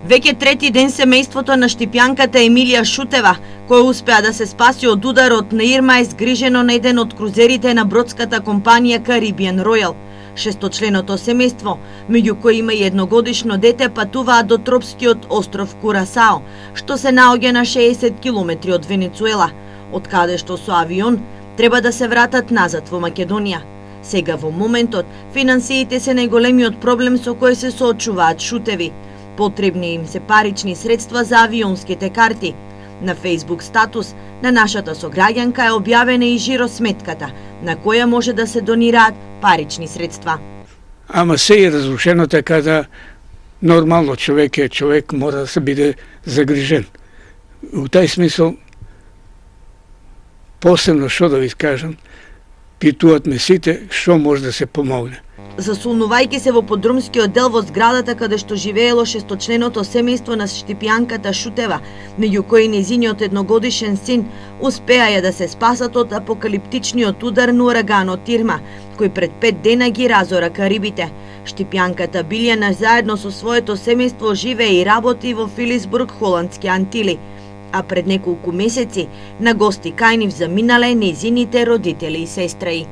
Веќе трети ден семејството на штипјанката Емилија Шутева, која успеа да се спаси од ударот на Ирма, е згрижено на еден од крузерите на бродската компанија Caribbean Royal. Шесточленото семејство, меѓу кои има и едногодишно дете, патуваа до тропскиот остров Курасао, што се наоѓа на 60 километри од Венецуела, од каде што со авион треба да се вратат назад во Македонија. Сега во моментот финансиите се најголемиот проблем со кој се соочуваат Шутеви. Потребни им се парични средства за авионските карти. На Facebook статус на нашата сограѓанка е објавена и жиросметката, на која може да се донираат парични средства. Ама се е разрушено така да нормално човек мора да се биде загрижен. У тај смисол, посебно што да ви скажам, питуваат ме сите што може да се помогне. Засулнувајќи се во подрумскиот дел во зградата каде што живеело шесточленото семејство на штипјанката Шутева, меѓу кои нејзиниот едногодишен син, успеаја да се спасат од апокалиптичниот удар на ураганот Ирма, кој пред 5 дена ги разора Карибите. Штипјанката Билјана заедно со своето семејство живее и работи во Филисбург, Холандски Антили, а пред неколку месеци на гости кај нив заминале нејзините родители и сестри.